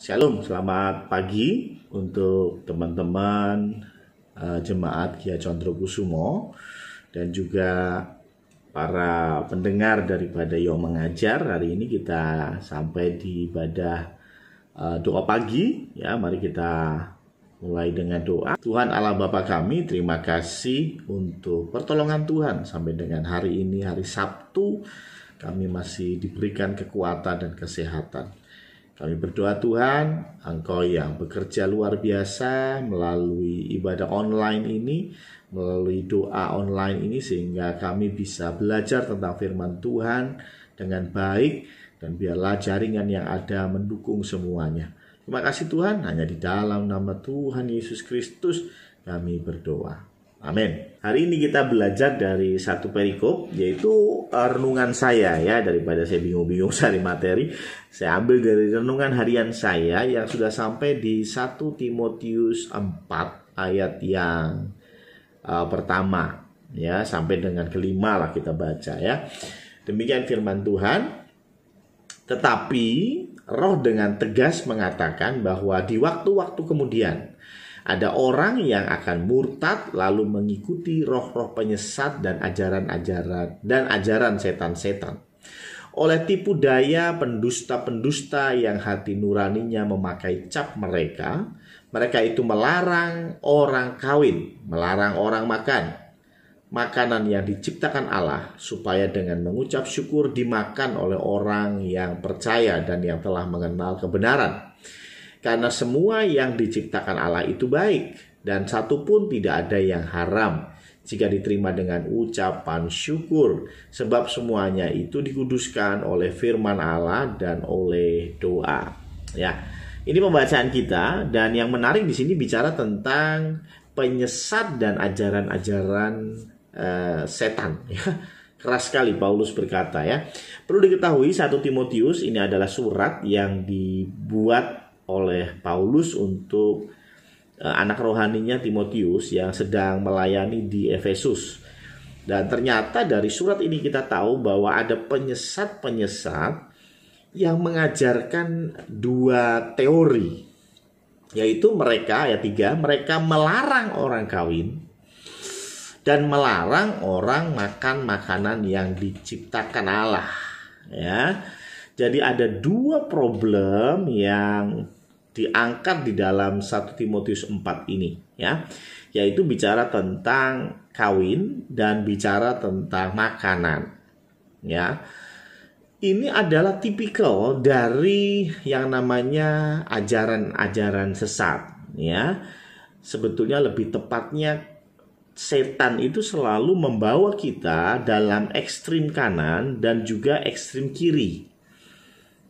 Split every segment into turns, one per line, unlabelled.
Shalom, selamat pagi untuk teman-teman jemaat Gia Condro Kusumo dan juga para pendengar daripada Yo Mengajar. Hari ini kita sampai di ibadah doa pagi ya. Mari kita mulai dengan doa. Tuhan Allah Bapa kami, terima kasih untuk pertolongan Tuhan sampai dengan hari ini, hari Sabtu. Kami masih diberikan kekuatan dan kesehatan. Kami berdoa Tuhan, Engkau yang bekerja luar biasa melalui ibadah online ini, melalui doa online ini, sehingga kami bisa belajar tentang firman Tuhan dengan baik, dan biarlah jaringan yang ada mendukung semuanya. Terima kasih Tuhan, hanya di dalam nama Tuhan Yesus Kristus kami berdoa. Amin. Hari ini kita belajar dari satu perikop, yaitu renungan saya ya. Daripada saya bingung-bingung cari materi, saya ambil dari renungan harian saya yang sudah sampai di 1 Timotius 4 ayat yang pertama ya, sampai dengan kelima lah kita baca ya. Demikian firman Tuhan. Tetapi Roh dengan tegas mengatakan bahwa di waktu-waktu kemudian ada orang yang akan murtad lalu mengikuti roh-roh penyesat dan ajaran setan-setan. Oleh tipu daya pendusta-pendusta yang hati nuraninya memakai cap mereka itu melarang orang kawin, melarang orang makan makanan yang diciptakan Allah, supaya dengan mengucap syukur dimakan oleh orang yang percaya dan yang telah mengenal kebenaran. Karena semua yang diciptakan Allah itu baik, dan satu pun tidak ada yang haram jika diterima dengan ucapan syukur, sebab semuanya itu dikuduskan oleh firman Allah dan oleh doa. Ya, ini pembacaan kita, dan yang menarik di sini bicara tentang penyesat dan ajaran-ajaran setan. Ya. Keras sekali Paulus berkata ya. Perlu diketahui 1 Timotius ini adalah surat yang dibuat oleh Paulus untuk anak rohaninya Timotius yang sedang melayani di Efesus. Dan ternyata dari surat ini kita tahu bahwa ada penyesat-penyesat yang mengajarkan dua teori, yaitu mereka, ayat 3, mereka melarang orang kawin dan melarang orang makan makanan yang diciptakan Allah ya. Jadi ada dua problem yang diangkat di dalam 1 Timotius 4 ini ya, yaitu bicara tentang kawin dan bicara tentang makanan ya. Ini adalah tipikal dari yang namanya ajaran-ajaran sesat ya. Sebetulnya lebih tepatnya setan itu selalu membawa kita dalam ekstrim kanan dan juga ekstrim kiri.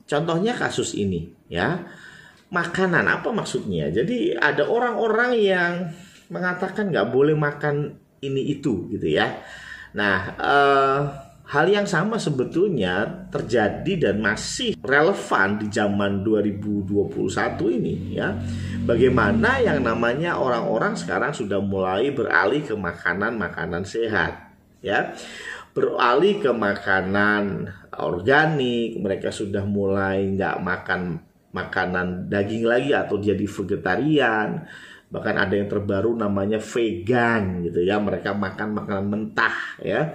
Contohnya kasus ini ya. Makanan apa maksudnya? Jadi ada orang-orang yang mengatakan nggak boleh makan ini itu gitu ya. Nah, hal yang sama sebetulnya terjadi dan masih relevan di zaman 2021 ini ya. Bagaimana yang namanya orang-orang sekarang sudah mulai beralih ke makanan-makanan sehat ya. Beralih ke makanan organik, mereka sudah mulai nggak makan makanan daging lagi atau jadi vegetarian. Bahkan ada yang terbaru namanya vegan gitu ya. Mereka makan makanan mentah ya.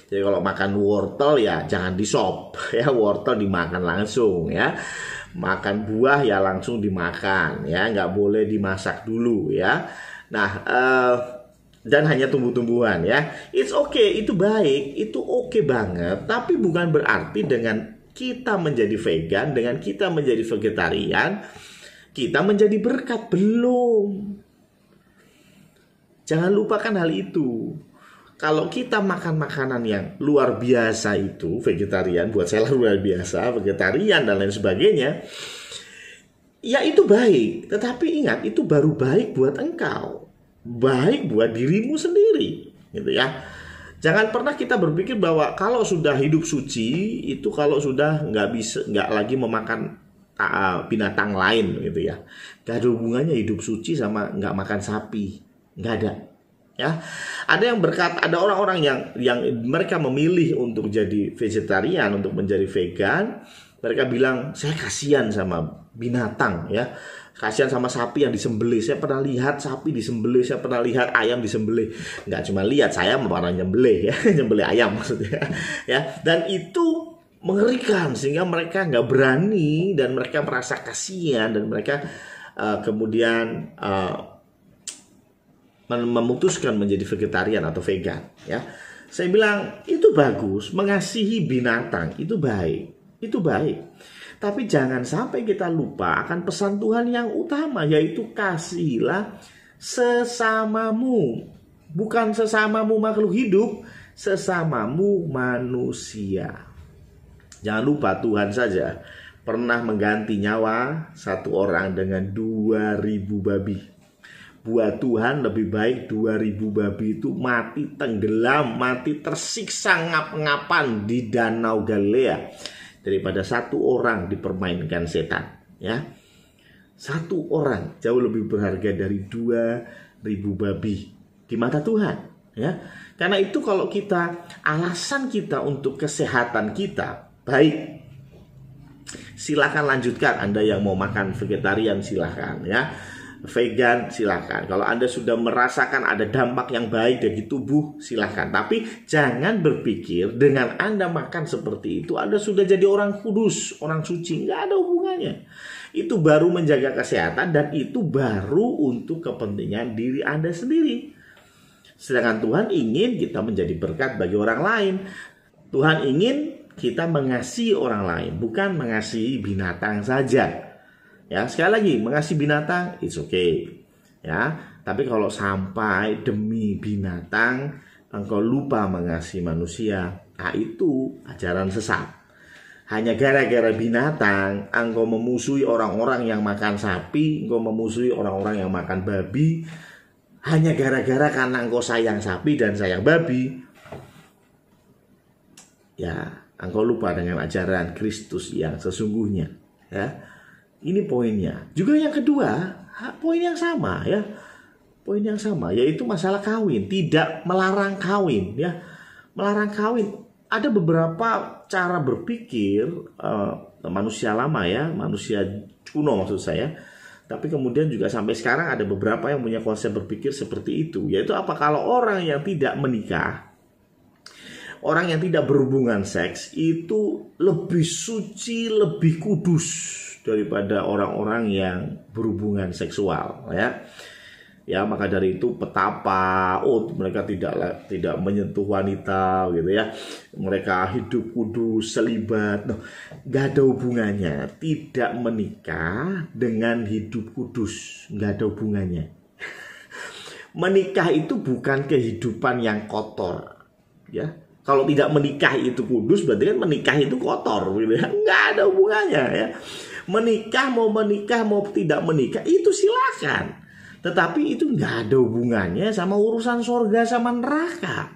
Jadi kalau makan wortel ya jangan di sop ya, wortel dimakan langsung ya. Makan buah ya langsung dimakan ya, nggak boleh dimasak dulu ya. Nah, dan hanya tumbuh-tumbuhan ya. It's okay, itu baik, itu oke banget. Tapi bukan berarti dengan kita menjadi vegan, dengan kita menjadi vegetarian, kita menjadi berkat. Belum. Jangan lupakan hal itu. Kalau kita makan makanan yang luar biasa itu, vegetarian, buat saya luar biasa, vegetarian dan lain sebagainya, ya itu baik. Tetapi ingat, itu baru baik buat engkau. Baik buat dirimu sendiri. Gitu ya. Jangan pernah kita berpikir bahwa kalau sudah hidup suci, itu kalau sudah nggak lagi memakan binatang lain gitu ya. Gak ada hubungannya hidup suci sama nggak makan sapi. Nggak ada. Ya, ada yang berkata, ada orang-orang yang mereka memilih untuk jadi vegetarian, untuk menjadi vegan, Mereka bilang, saya kasihan sama binatang ya. Kasihan sama sapi yang disembelih. Saya pernah lihat sapi disembelih, saya pernah lihat ayam disembelih. Nggak cuma lihat, saya pernah nyembelih ya, nyembelih ayam maksudnya ya. Dan itu mengerikan sehingga mereka nggak berani dan mereka merasa kasihan dan mereka kemudian memutuskan menjadi vegetarian atau vegan ya. Saya bilang itu bagus, mengasihi binatang itu baik, tapi jangan sampai kita lupa akan pesan Tuhan yang utama, yaitu kasihilah sesamamu, bukan sesamamu makhluk hidup, sesamamu manusia. Jangan lupa Tuhan saja pernah mengganti nyawa satu orang dengan 2.000 babi. Buat Tuhan lebih baik 2.000 babi itu mati tenggelam, mati tersiksa ngap-ngapan di Danau Galilea daripada satu orang dipermainkan setan ya. Satu orang jauh lebih berharga dari 2.000 babi di mata Tuhan ya. Karena itu kalau kita alasan kita untuk kesehatan kita baik, silakan lanjutkan. Anda yang mau makan vegetarian silakan ya, vegan silakan. Kalau Anda sudah merasakan ada dampak yang baik dari tubuh silakan. Tapi jangan berpikir dengan Anda makan seperti itu Anda sudah jadi orang kudus, orang suci. Nggak ada hubungannya. Itu baru menjaga kesehatan dan itu baru untuk kepentingan diri Anda sendiri. Sedangkan Tuhan ingin kita menjadi berkat bagi orang lain. Tuhan ingin kita mengasihi orang lain, bukan mengasihi binatang saja. Ya, sekali lagi, mengasihi binatang it's okay. Ya, tapi kalau sampai demi binatang engkau lupa mengasihi manusia, itu ajaran sesat. Hanya gara-gara binatang engkau memusuhi orang-orang yang makan sapi, engkau memusuhi orang-orang yang makan babi. Hanya gara-gara karena engkau sayang sapi dan sayang babi, ya engkau lupa dengan ajaran Kristus yang sesungguhnya ya. Ini poinnya. Juga yang kedua, poin yang sama ya. Poin yang sama yaitu masalah kawin, tidak melarang kawin ya. Melarang kawin. Ada beberapa cara berpikir manusia lama ya, manusia kuno maksud saya. Tapi kemudian juga sampai sekarang ada beberapa yang punya konsep berpikir seperti itu, yaitu apa kalau orang yang tidak menikah, orang yang tidak berhubungan seks itu lebih suci, lebih kudus daripada orang-orang yang berhubungan seksual ya. Ya, maka dari itu petapa mereka tidak menyentuh wanita gitu ya. Mereka hidup kudus, selibat. Gak ada hubungannya. Tidak menikah dengan hidup kudus, gak ada hubungannya. Menikah itu bukan kehidupan yang kotor ya. Kalau tidak menikah itu kudus, berarti kan menikah itu kotor gitu ya. Nggak ada hubungannya ya. Menikah mau tidak menikah itu silakan. Tetapi itu nggak ada hubungannya sama urusan surga sama neraka.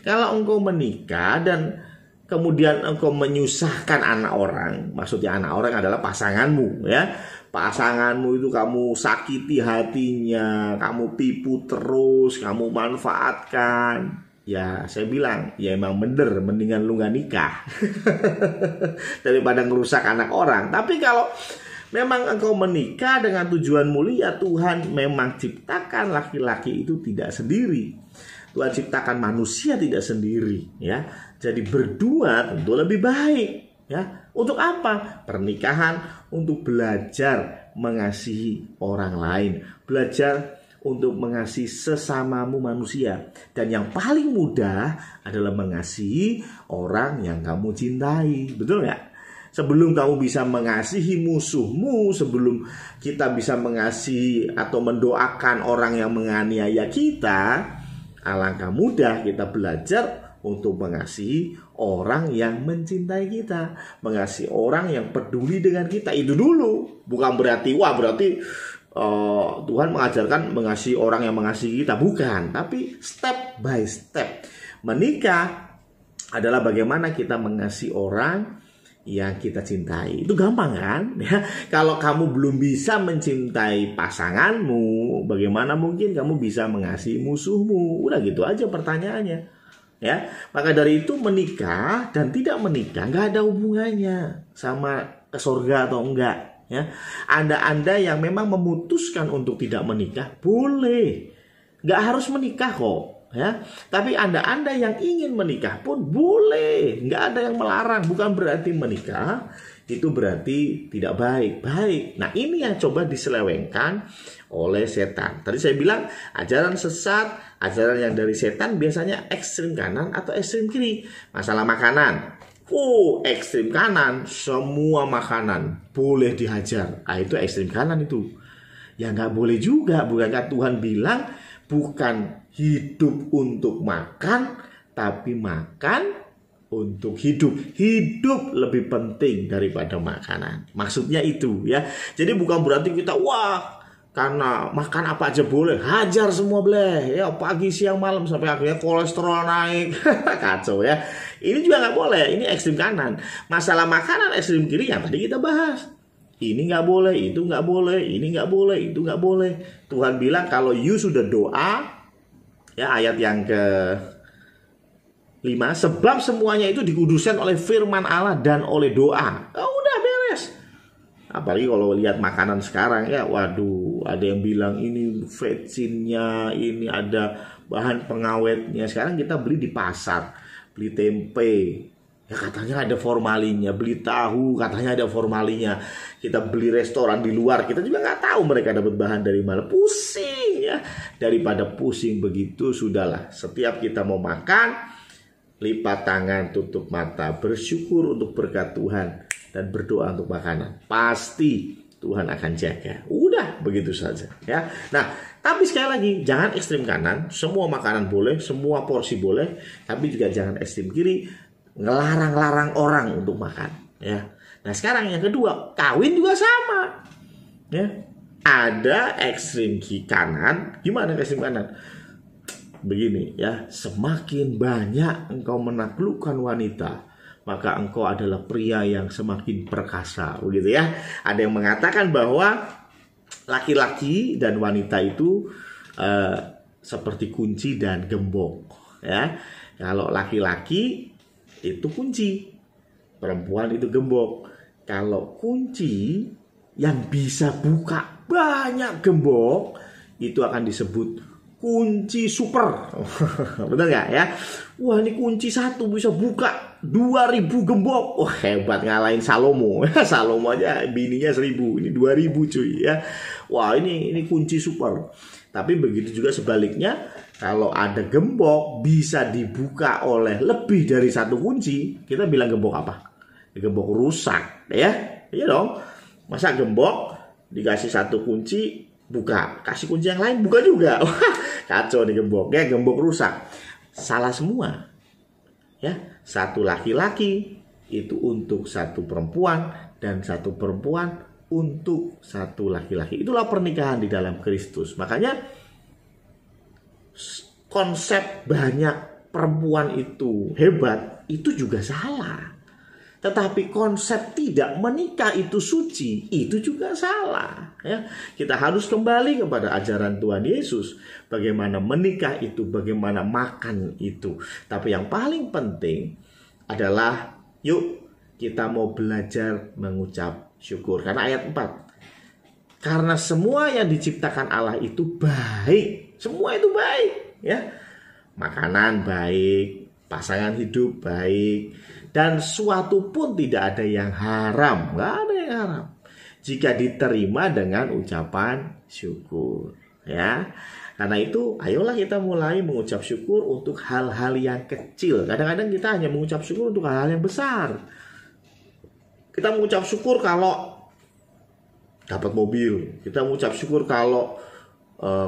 Kalau engkau menikah dan kemudian engkau menyusahkan anak orang, maksudnya anak orang adalah pasanganmu ya. Pasanganmu itu kamu sakiti hatinya, kamu tipu terus, kamu manfaatkan. Ya saya bilang, ya emang bener, mendingan lu gak nikah daripada ngerusak anak orang. Tapi kalau memang engkau menikah dengan tujuan mulia, Tuhan memang ciptakan laki-laki itu tidak sendiri. Tuhan ciptakan manusia tidak sendiri ya. Jadi berdua tentu lebih baik ya. Untuk apa? Pernikahan untuk belajar mengasihi orang lain, belajar untuk mengasihi sesamamu manusia. Dan yang paling mudah adalah mengasihi orang yang kamu cintai. Betul nggak? Sebelum kamu bisa mengasihi musuhmu, sebelum kita bisa mengasihi atau mendoakan orang yang menganiaya kita, alangkah mudah kita belajar untuk mengasihi orang yang mencintai kita, mengasihi orang yang peduli dengan kita. Itu dulu. Bukan berarti Tuhan mengajarkan mengasihi orang yang mengasihi kita, bukan, tapi step by step. Menikah adalah bagaimana kita mengasihi orang yang kita cintai. Itu gampang kan ya. Kalau kamu belum bisa mencintai pasanganmu, bagaimana mungkin kamu bisa mengasihi musuhmu? Udah gitu aja pertanyaannya Ya, maka dari itu menikah dan tidak menikah nggak ada hubungannya sama ke surga atau enggak. Ya, Anda yang memang memutuskan untuk tidak menikah boleh, nggak harus menikah kok. Ya, tapi Anda yang ingin menikah pun boleh, nggak ada yang melarang. Bukan berarti menikah itu berarti tidak baik. Nah, ini yang coba diselewengkan oleh setan. Tadi saya bilang ajaran sesat, ajaran yang dari setan biasanya ekstrim kanan atau ekstrim kiri. Masalah makanan, ekstrim kanan, semua makanan boleh dihajar. Itu ekstrim kanan itu. Ya nggak boleh juga. Bukankah Tuhan bilang bukan hidup untuk makan, tapi makan untuk hidup. Hidup lebih penting daripada makanan. Maksudnya itu ya. Jadi bukan berarti kita karena makan apa aja boleh, hajar semua boleh ya, pagi siang malam sampai akhirnya kolesterol naik. Kacau ya. Ini juga nggak boleh. Ini ekstrim kanan. Masalah makanan ekstrim kiri yang tadi kita bahas. Ini nggak boleh, itu nggak boleh, ini nggak boleh, itu nggak boleh. Tuhan bilang kalau you sudah doa, ya ayat yang ke 5, sebab semuanya itu dikuduskan oleh firman Allah dan oleh doa. Udah beres. Apalagi kalau lihat makanan sekarang ya, waduh, ada yang bilang ini vetsinnya, ini ada bahan pengawetnya. Sekarang kita beli di pasar, beli tempe, ya katanya ada formalinnya. Beli tahu, katanya ada formalinnya. Kita beli restoran di luar, kita juga nggak tahu mereka dapat bahan dari mana. Pusing ya. Daripada pusing begitu, sudahlah. Setiap kita mau makan, lipat tangan, tutup mata, bersyukur untuk berkat Tuhan dan berdoa untuk makanan. Pasti Tuhan akan jaga. Udah begitu saja ya. Nah, tapi sekali lagi jangan ekstrim kanan. Semua makanan boleh, semua porsi boleh, tapi juga jangan ekstrim kiri, ngelarang-larang orang untuk makan ya. Nah, sekarang yang kedua, kawin juga sama. Ya. Ada ekstrim kanan. Gimana ekstrim kanan? Begini ya, semakin banyak engkau menaklukkan wanita, maka engkau adalah pria yang semakin perkasa, begitu ya. Ada yang mengatakan bahwa laki-laki dan wanita itu seperti kunci dan gembok ya. Kalau laki-laki itu kunci, perempuan itu gembok. Kalau kunci yang bisa buka banyak gembok itu akan disebut kunci super. Betul nggak ya? Wah, ini kunci satu bisa buka 2000 gembok. Wah, hebat, ngalahin Salomo. Salomo aja bininya 1000, ini 2000 cuy ya. Wah, ini kunci super. Tapi begitu juga sebaliknya, kalau ada gembok bisa dibuka oleh lebih dari satu kunci, kita bilang gembok apa? Gembok rusak ya. Iya dong. Masa gembok dikasih satu kunci buka, kasih kunci yang lain buka juga. Kacau nih gembok ya, gembok rusak. Salah semua ya. Satu laki-laki itu untuk satu perempuan, dan satu perempuan untuk satu laki-laki. Itulah pernikahan di dalam Kristus. Makanya konsep banyak perempuan itu hebat itu juga salah. Tetapi konsep tidak menikah itu suci, itu juga salah ya. Kita harus kembali kepada ajaran Tuhan Yesus, bagaimana menikah itu, bagaimana makan itu. Tapi yang paling penting adalah yuk kita mau belajar mengucap syukur. Karena ayat 4, karena semua yang diciptakan Allah itu baik. Semua itu baik ya. Makanan baik, pasangan hidup baik, dan suatu pun tidak ada yang haram. Nggak ada yang haram jika diterima dengan ucapan syukur ya. Karena itu ayolah kita mulai mengucap syukur untuk hal-hal yang kecil. Kadang-kadang kita hanya mengucap syukur untuk hal-hal yang besar. Kita mengucap syukur kalau dapat mobil. Kita mengucap syukur kalau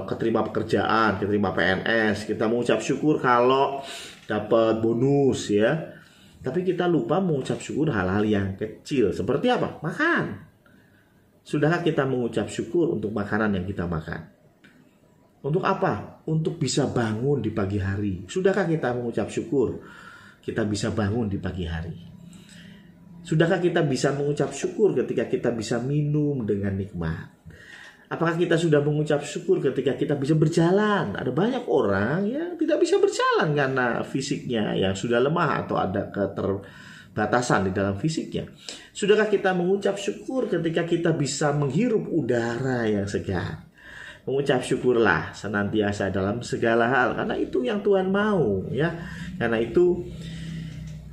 keterima pekerjaan, keterima PNS. Kita mengucap syukur kalau dapat bonus ya. Tapi kita lupa mengucap syukur hal-hal yang kecil. Seperti apa? Makan. Sudahkah kita mengucap syukur untuk makanan yang kita makan? Untuk apa? Untuk bisa bangun di pagi hari. Sudahkah kita mengucap syukur kita bisa bangun di pagi hari? Sudahkah kita bisa mengucap syukur ketika kita bisa minum dengan nikmat? Apakah kita sudah mengucap syukur ketika kita bisa berjalan? Ada banyak orang yang tidak bisa berjalan karena fisiknya yang sudah lemah atau ada keterbatasan di dalam fisiknya. Sudahkah kita mengucap syukur ketika kita bisa menghirup udara yang segar? Mengucap syukurlah senantiasa dalam segala hal, karena itu yang Tuhan mau, ya. Karena itu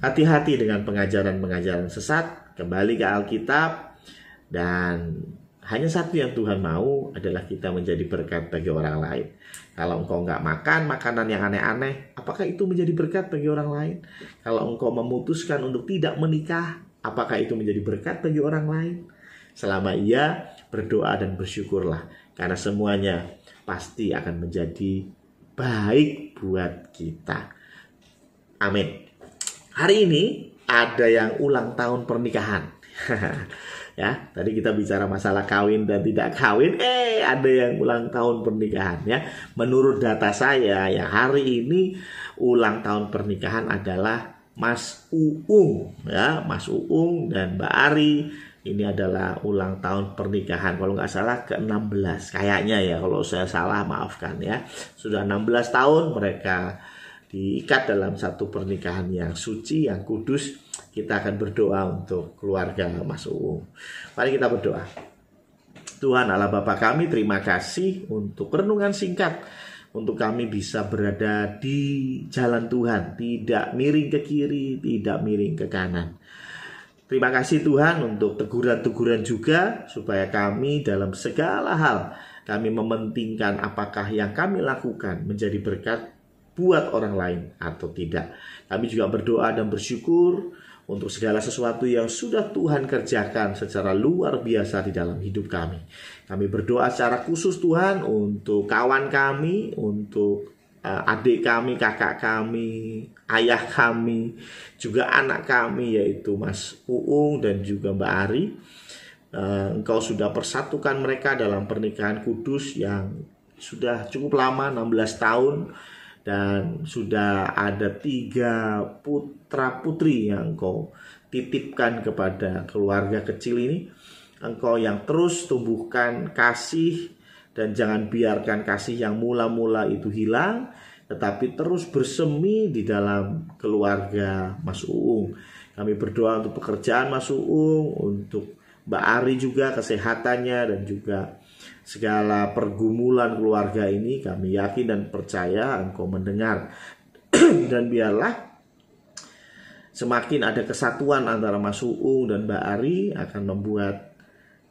hati-hati dengan pengajaran-pengajaran sesat, kembali ke Alkitab, dan hanya satu yang Tuhan mau adalah kita menjadi berkat bagi orang lain. Kalau engkau nggak makan makanan yang aneh-aneh, apakah itu menjadi berkat bagi orang lain? Kalau engkau memutuskan untuk tidak menikah, apakah itu menjadi berkat bagi orang lain? Selama ia berdoa dan bersyukurlah, karena semuanya pasti akan menjadi baik buat kita. Amin. Hari ini ada yang ulang tahun pernikahan. Ya, tadi kita bicara masalah kawin dan tidak kawin. Ada yang ulang tahun pernikahan, ya. Menurut data saya, yang hari ini ulang tahun pernikahan adalah Mas Uung, ya, Mas Uung dan Mbak Ari. Ini adalah ulang tahun pernikahan, kalau nggak salah ke-16 kayaknya, ya. Kalau saya salah maafkan, ya. Sudah 16 tahun mereka diikat dalam satu pernikahan yang suci, yang kudus. Kita akan berdoa untuk keluarga Mas Uung. Mari kita berdoa. Tuhan Allah Bapa kami, terima kasih untuk renungan singkat, untuk kami bisa berada di jalan Tuhan, tidak miring ke kiri, tidak miring ke kanan. Terima kasih Tuhan untuk teguran-teguran juga, supaya kami dalam segala hal, kami mementingkan apakah yang kami lakukan menjadi berkat buat orang lain atau tidak. Kami juga berdoa dan bersyukur untuk segala sesuatu yang sudah Tuhan kerjakan secara luar biasa di dalam hidup kami. Kami berdoa secara khusus Tuhan untuk kawan kami, untuk adik kami, kakak kami, ayah kami, juga anak kami yaitu Mas Uung dan juga Mbak Ari. Engkau sudah persatukan mereka dalam pernikahan kudus yang sudah cukup lama, 16 tahun. Dan sudah ada 3 putra putri yang Engkau titipkan kepada keluarga kecil ini. Engkau yang terus tumbuhkan kasih, dan jangan biarkan kasih yang mula-mula itu hilang, tetapi terus bersemi di dalam keluarga Mas Uung. Kami berdoa untuk pekerjaan Mas Uung, untuk Mbak Ari juga kesehatannya, dan juga segala pergumulan keluarga ini. Kami yakin dan percaya Engkau mendengar. Dan biarlah semakin ada kesatuan antara Mas Uung dan Mbak Ari akan membuat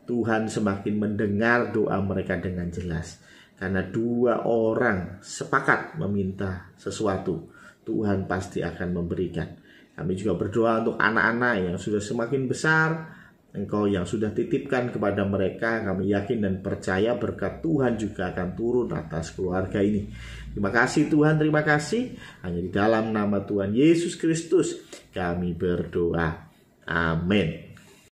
Tuhan semakin mendengar doa mereka dengan jelas. Karena 2 orang sepakat meminta sesuatu, Tuhan pasti akan memberikan. Kami juga berdoa untuk anak-anak yang sudah semakin besar. Engkau yang sudah titipkan kepada mereka, kami yakin dan percaya berkat Tuhan juga akan turun atas keluarga ini. Terima kasih Tuhan, terima kasih. Hanya di dalam nama Tuhan Yesus Kristus kami berdoa. Amin.